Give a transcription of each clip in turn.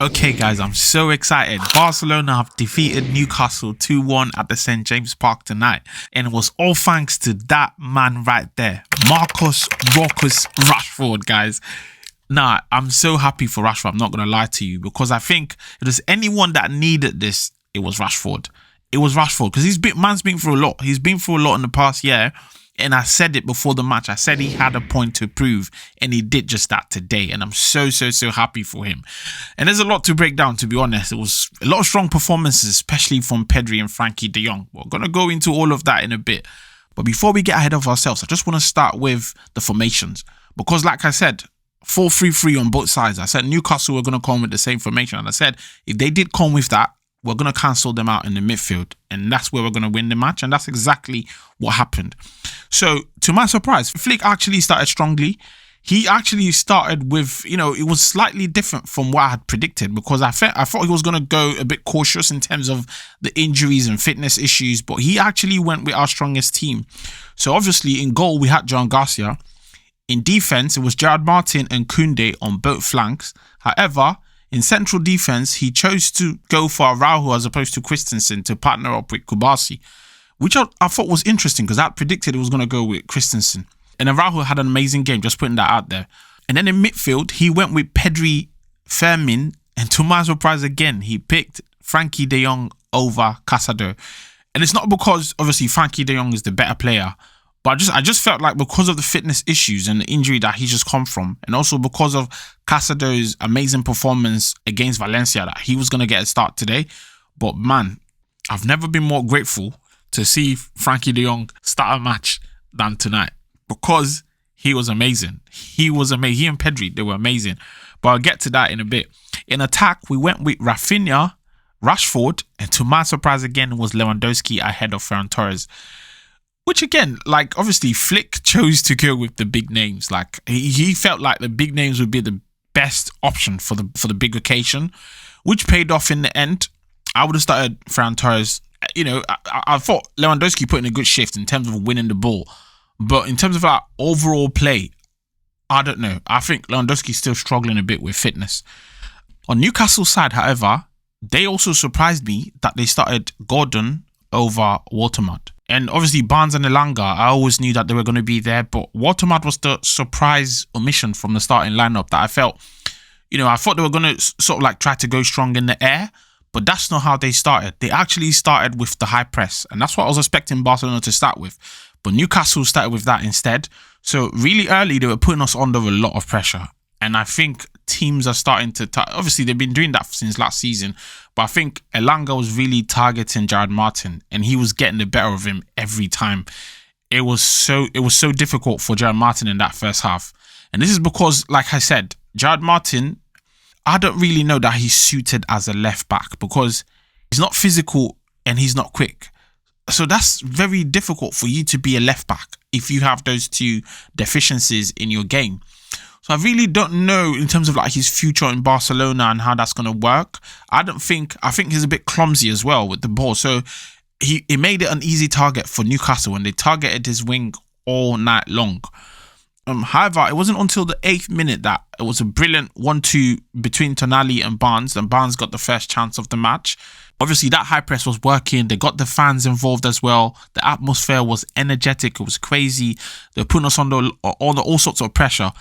Okay, guys, I'm so excited. Barcelona have defeated Newcastle 2-1 at the St. James Park tonight. And it was all thanks to that man right there, Marcus Rashford, guys. Nah, I'm so happy for Rashford. I'm not going to lie to you, because I think if there's anyone that needed this, it was Rashford. It was Rashford, because man's been through a lot. He's been through a lot in the past year. And I said it before the match. I said he had a point to prove, and he did just that today. And I'm so happy for him. And there's a lot to break down, to be honest. It was a lot of strong performances, especially from Pedri and Frenkie de Jong. We're going to go into all of that in a bit. But before we get ahead of ourselves, I just want to start with the formations. Because like I said, 4-3-3 on both sides. I said Newcastle were going to come with the same formation. And I said if they did come with that, we're going to cancel them out in the midfield. And that's where we're going to win the match. And that's exactly what happened. So, to my surprise, Flick actually started strongly. He actually started with, it was slightly different from what I had predicted, because I thought he was going to go a bit cautious in terms of the injuries and fitness issues. But he actually went with our strongest team. So, obviously, in goal, we had Joan Garcia. In defense, it was Gerard and Kounde on both flanks. However, in central defense, he chose to go for Araujo as opposed to Christensen to partner up with Cubarsí, which I thought was interesting, because I predicted it was going to go with Christensen. And Araujo had an amazing game, just putting that out there. And then in midfield, he went with Pedri, Fermin, and to my surprise again, he picked Frenkie de Jong over Casado. And it's not because, obviously, Frenkie de Jong is the better player, but I just felt like because of the fitness issues and the injury that he's just come from, and also because of Casado's amazing performance against Valencia, that he was going to get a start today. But man, I've never been more grateful to see Frenkie de Jong start a match than tonight, because he was amazing. He was amazing. He and Pedri, they were amazing. But I'll get to that in a bit. In attack, we went with Raphinha, Rashford, and to my surprise again was Lewandowski ahead of Ferran Torres. Which again, like obviously Flick chose to go with the big names. Like he felt like the big names would be the best option for the big occasion, which paid off in the end. I would have started Ferran Torres. I thought Lewandowski put in a good shift in terms of winning the ball. But in terms of our overall play, I don't know. I think Lewandowski's still struggling a bit with fitness. On Newcastle's side, however, they also surprised me that they started Gordon over Watermud. And obviously Barnes and Elanga, I always knew that they were going to be there. But Watermud was the surprise omission from the starting lineup that I felt, I thought they were going to sort of like try to go strong in the air. But that's not how they started. They actually started with the high press. And that's what I was expecting Barcelona to start with. But Newcastle started with that instead. So really early, they were putting us under a lot of pressure. And I think teams are starting to... obviously, they've been doing that since last season. But I think Elanga was really targeting Gerard, and he was getting the better of him every time. It was so difficult for Gerard in that first half. And this is because, like I said, Gerard, I don't really know that he's suited as a left back, because he's not physical and he's not quick. So that's very difficult for you to be a left back if you have those two deficiencies in your game. So I really don't know in terms of like his future in Barcelona and how that's going to work. I think he's a bit clumsy as well with the ball. So he made it an easy target for Newcastle when they targeted his wing all night long. However, it wasn't until the 8th minute that it was a brilliant 1-2 between Tonali and Barnes got the first chance of the match. Obviously, that high press was working. They got the fans involved as well. The atmosphere was energetic. It was crazy. They were putting us under all sorts of pressure.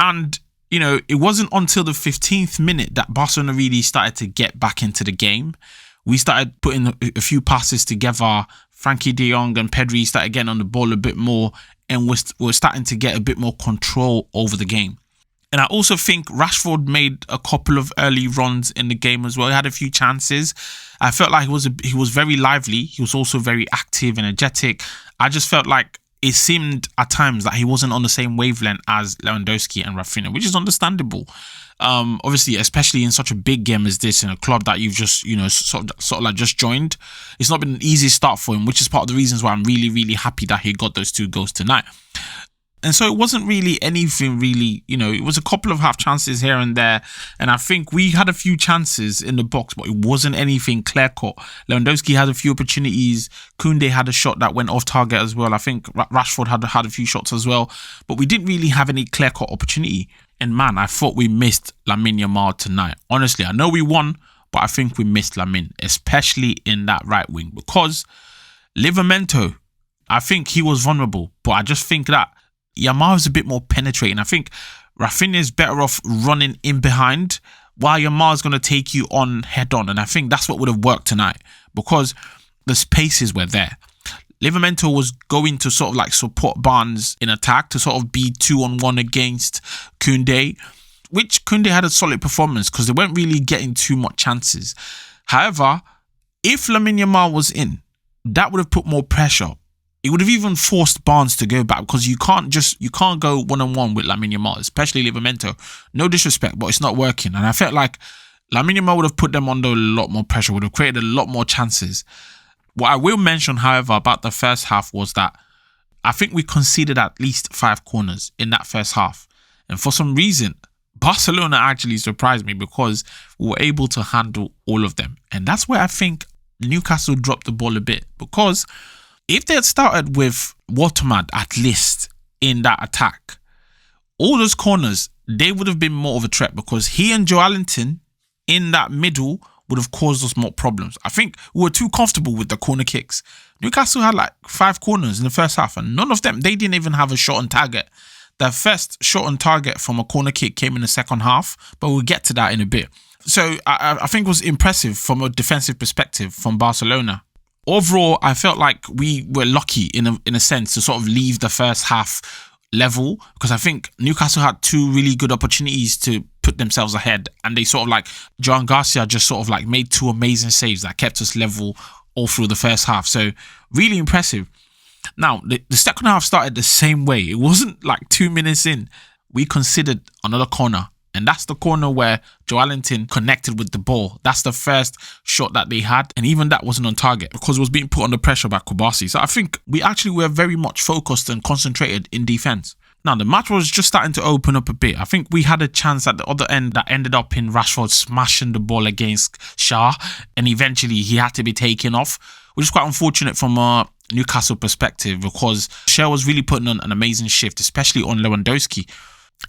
And, it wasn't until the 15th minute that Barcelona really started to get back into the game. We started putting a few passes together. Frenkie de Jong and Pedri started getting on the ball a bit more, and we're starting to get a bit more control over the game. And I also think Rashford made a couple of early runs in the game as well. He had a few chances. I felt like he was very lively. He was also very active, energetic. I just felt like it seemed at times that he wasn't on the same wavelength as Lewandowski and Raphinha, which is understandable. Obviously, especially in such a big game as this, in a club that you've just, sort of like just joined. It's not been an easy start for him, which is part of the reasons why I'm really, really happy that he got those 2 goals tonight. And so it wasn't really anything really, it was a couple of half chances here and there. And I think we had a few chances in the box, but it wasn't anything clear cut. Lewandowski had a few opportunities. Kounde had a shot that went off target as well. I think Rashford had a few shots as well. But we didn't really have any clear cut opportunity. And man, I thought we missed Lamine Yamal tonight. Honestly, I know we won, but I think we missed Lamine, especially in that right wing. Because Livramento, I think he was vulnerable, but I just think that Yamal is a bit more penetrating. I think Raphinha is better off running in behind, while Yamal is going to take you on head on. And I think that's what would have worked tonight, because the spaces were there. Livramento was going to sort of like support Barnes in attack, to sort of be 2-on-1 against Kounde, which Kounde had a solid performance because they weren't really getting too much chances. However, if Lamine Yamal was in, that would have put more pressure. It would have even forced Barnes to go back, because you can't go 1-on-1 with Lamine Yamal, especially Livramento. No disrespect, but it's not working. And I felt like Lamine Yamal would have put them under a lot more pressure, would have created a lot more chances. What I will mention, however, about the first half was that I think we conceded at least 5 corners in that first half. And for some reason, Barcelona actually surprised me, because we were able to handle all of them. And that's where I think Newcastle dropped the ball a bit, because if they had started with Waterman at least in that attack, all those corners, they would have been more of a threat, because he and Joelinton in that middle would have caused us more problems. I think we were too comfortable with the corner kicks. Newcastle had like 5 corners in the first half, and none of them, they didn't even have a shot on target. Their first shot on target from a corner kick came in the second half, but we'll get to that in a bit. So I think it was impressive from a defensive perspective from Barcelona. Overall, I felt like we were lucky in a sense to sort of leave the first half level, because I think Newcastle had 2 really good opportunities to put themselves ahead, and they sort of like, Joan Garcia just sort of like made 2 amazing saves that kept us level all through the first half. So really impressive. Now, the second half started the same way. It wasn't like 2 minutes in, we considered another corner. And that's the corner where Joelinton connected with the ball. That's the first shot that they had. And even that wasn't on target, because it was being put under pressure by Cubarsí. So I think we actually were very much focused and concentrated in defence. Now, the match was just starting to open up a bit. I think we had a chance at the other end that ended up in Rashford smashing the ball against Shaw. And eventually he had to be taken off, which is quite unfortunate from a Newcastle perspective, because Shaw was really putting on an amazing shift, especially on Lewandowski.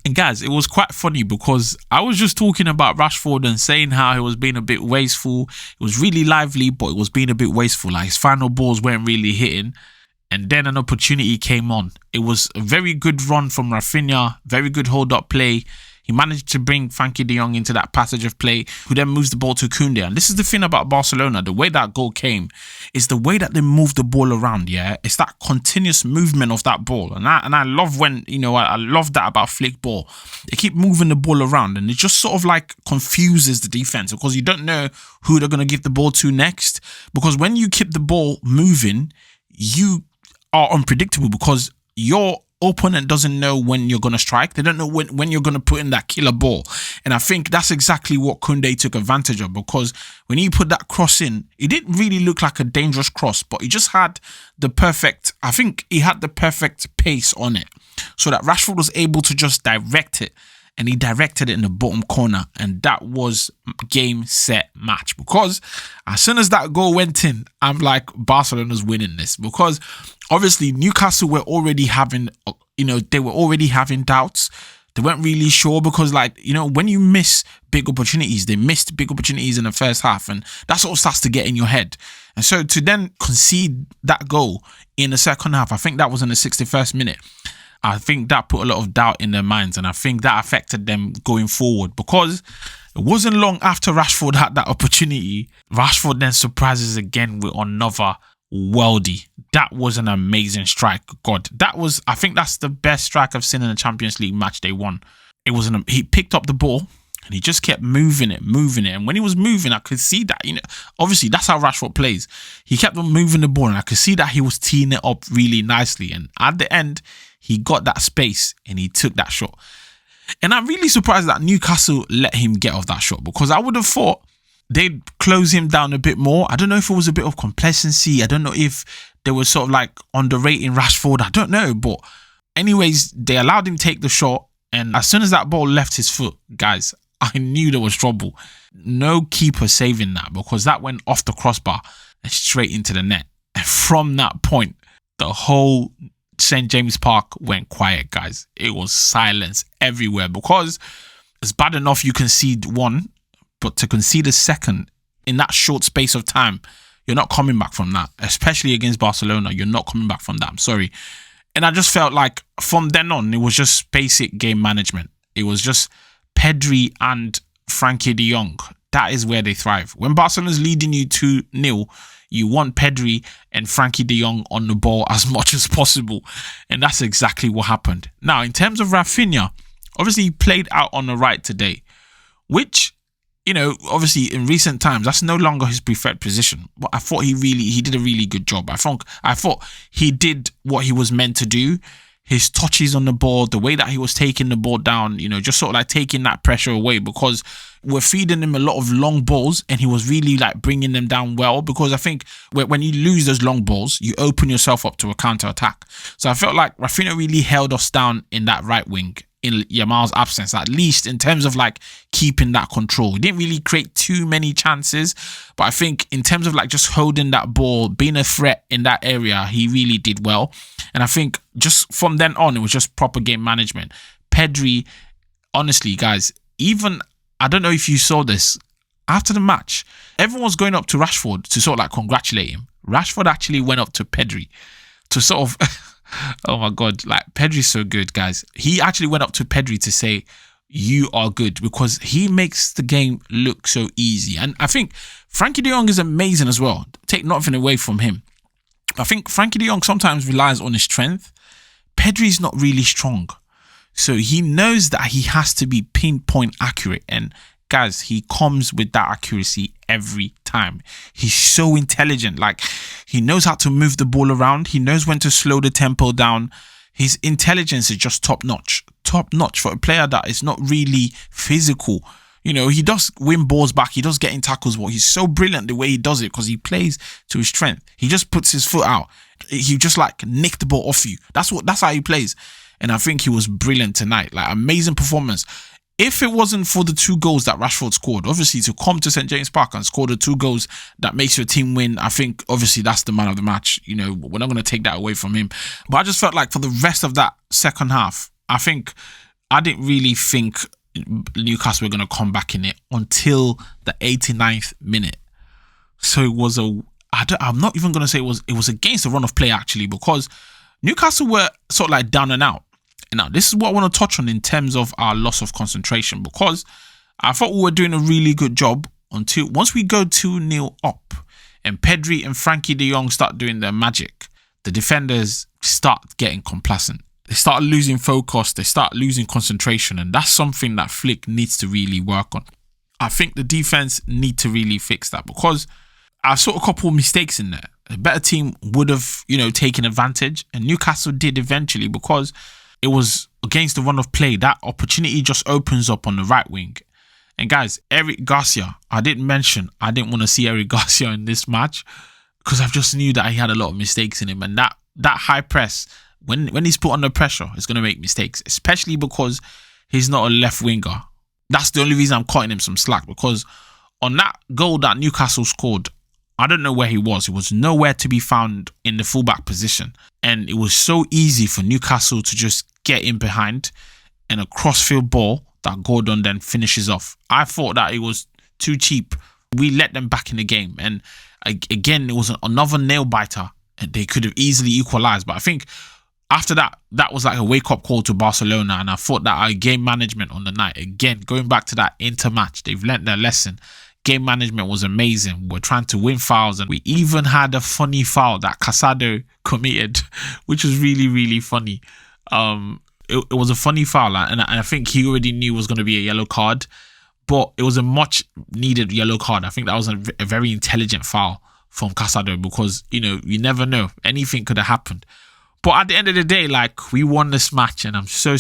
And guys, it was quite funny, because I was just talking about Rashford and saying how he was being a bit wasteful. It was really lively, but it was being a bit wasteful. Like his final balls weren't really hitting. And then an opportunity came on. It was a very good run from Raphinha, very good hold-up play. He managed to bring Frenkie de Jong into that passage of play, who then moves the ball to Kounde. And this is the thing about Barcelona. The way that goal came is the way that they move the ball around, yeah? It's that continuous movement of that ball. And I love when, I love that about flick ball. They keep moving the ball around, and it just sort of like confuses the defense, because you don't know who they're going to give the ball to next. Because when you keep the ball moving, you are unpredictable, because your opponent doesn't know when you're going to strike. They don't know when you're going to put in that killer ball. And I think that's exactly what Kounde took advantage of, because when he put that cross in, it didn't really look like a dangerous cross, but he just had the perfect pace on it, so that Rashford was able to just direct it. And he directed it in the bottom corner. And that was game, set, match. Because as soon as that goal went in, I'm like, Barcelona's winning this. Because obviously Newcastle were already having, doubts. They weren't really sure, because when you miss big opportunities, they missed big opportunities in the first half. And that sort of starts to get in your head. And so to then concede that goal in the second half, I think that was in the 61st minute. I think that put a lot of doubt in their minds, and I think that affected them going forward, because it wasn't long after Rashford had that opportunity. Rashford then surprises again with another worldie. That was an amazing strike. God, I think that's the best strike I've seen in a Champions League match they won. He picked up the ball and he just kept moving it. And when he was moving, I could see that, obviously that's how Rashford plays. He kept on moving the ball, and I could see that he was teeing it up really nicely. And at the end, he got that space and he took that shot. And I'm really surprised that Newcastle let him get off that shot, because I would have thought they'd close him down a bit more. I don't know if it was a bit of complacency. I don't know if they were sort of like underrating Rashford. I don't know. But anyways, they allowed him take the shot. And as soon as that ball left his foot, guys, I knew there was trouble. No keeper saving that, because that went off the crossbar and straight into the net. And from that point, the whole St. James Park went quiet, guys. It was silence everywhere because it's bad enough you concede one, but to concede a second in that short space of time, you're not coming back from that, especially against Barcelona. You're not coming back from that. I'm sorry. And I just felt like from then on, it was just basic game management. It was just Pedri and Frenkie de Jong. That is where they thrive. When Barcelona's leading you 2-0, you want Pedri and Frenkie de Jong on the ball as much as possible. And that's exactly what happened. Now, in terms of Raphinha, obviously he played out on the right today, which, you know, obviously in recent times, that's no longer his preferred position. But I thought he did a really good job. I thought he did what he was meant to do. His touches on the ball, the way that he was taking the ball down, you know, just sort of like taking that pressure away, because we're feeding him a lot of long balls and he was really like bringing them down well, because I think when you lose those long balls, you open yourself up to a counter attack. So I felt like Raphinha really held us down in that right wing in Yamal's absence, at least in terms of like keeping that control. He didn't really create too many chances, but I think in terms of like just holding that ball, being a threat in that area, he really did well. And I think just from then on, it was just proper game management. Pedri, honestly, guys, even, I don't know if you saw this, after the match, everyone was going up to Rashford to sort of like congratulate him. Rashford actually went up to Pedri to sort of... Oh my God, like Pedri's so good, guys. He actually went up to Pedri to say, you are good, because he makes the game look so easy. And I think Frenkie de Jong is amazing as well. Take nothing away from him. I think Frenkie de Jong sometimes relies on his strength. Pedri's not really strong. So he knows that he has to be pinpoint accurate. And guys, he comes with that accuracy every time. He's so intelligent. Like, he knows how to move the ball around. He knows when to slow the tempo down. His intelligence is just top notch. Top notch for a player that is not really physical. You know, he does win balls back. He does get in tackles, but he's so brilliant the way he does it because he plays to his strength. He just puts his foot out. He just like nick the ball off you. That's how he plays. And I think he was brilliant tonight. Like, amazing performance. If it wasn't for the 2 goals that Rashford scored, obviously to come to St. James Park and score the 2 goals that makes your team win, I think obviously that's the man of the match. You know, we're not going to take that away from him. But I just felt like for the rest of that second half, I didn't really think Newcastle were going to come back in it until the 89th minute. So it was I'm not even going to say it was against the run of play actually, because Newcastle were sort of like down and out. Now, this is what I want to touch on in terms of our loss of concentration, because I thought we were doing a really good job until once we go 2-0 up and Pedri and Frenkie de Jong start doing their magic, the defenders start getting complacent. They start losing focus. They start losing concentration. And that's something that Flick needs to really work on. I think the defense need to really fix that, because I saw a couple of mistakes in there. A better team would have, you know, taken advantage, and Newcastle did eventually, because it was against the run of play. That opportunity just opens up on the right wing. And guys, Eric Garcia, I didn't want to see Eric Garcia in this match, because I just knew that he had a lot of mistakes in him. And that high press, when he's put under pressure, is going to make mistakes, especially because he's not a left winger. That's the only reason I'm cutting him some slack, because on that goal that Newcastle scored, I don't know where he was. He was nowhere to be found in the fullback position. And it was so easy for Newcastle to just get in behind, and a crossfield ball that Gordon then finishes off. I thought that it was too cheap. We let them back in the game. And again, it was another nail biter. And they could have easily equalised. But I think after that was like a wake-up call to Barcelona. And I thought that our game management on the night, again, going back to that Inter match, they've learnt their lesson. Game management was amazing. We're trying to win fouls, and we even had a funny foul that Casado committed, which was really, really funny. It was a funny foul, and I think he already knew it was going to be a yellow card, but it was a much needed yellow card. I think that was a very intelligent foul from Casado, because, you know, you never know. Anything could have happened. But at the end of the day, like, we won this match, and I'm so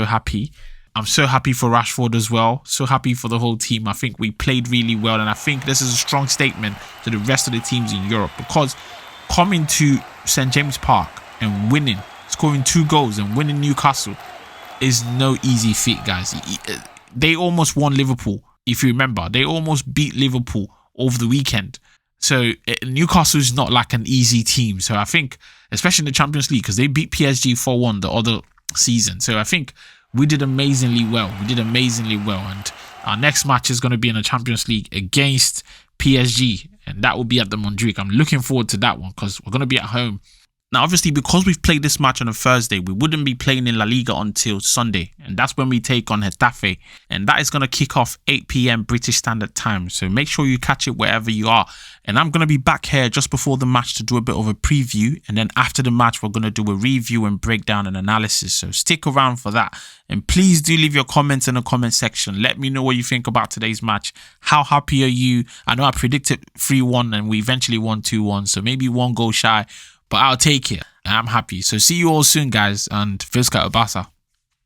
happy. I'm so happy for Rashford as well. So happy for the whole team. I think we played really well, and I think this is a strong statement to the rest of the teams in Europe, because coming to St. James Park and winning, scoring 2 goals and winning Newcastle is no easy feat, guys. They almost won Liverpool, if you remember. They almost beat Liverpool over the weekend. So Newcastle is not like an easy team. So I think especially in the Champions League, because they beat PSG 4-1 the other season. So I think we did amazingly well. And our next match is going to be in the Champions League against PSG, and that will be at the Montjuic. I'm looking forward to that one because we're going to be at home. Now, obviously, because we've played this match on a Thursday, we wouldn't be playing in La Liga until Sunday. And that's when we take on Getafe. And that is going to kick off 8 p.m. British Standard Time. So make sure you catch it wherever you are. And I'm going to be back here just before the match to do a bit of a preview. And then after the match, we're going to do a review and breakdown and analysis. So stick around for that. And please do leave your comments in the comment section. Let me know what you think about today's match. How happy are you? I know I predicted 3-1 and we eventually won 2-1. So maybe one goal shy. But I'll take it. I'm happy. So see you all soon, guys. And Visca Barça.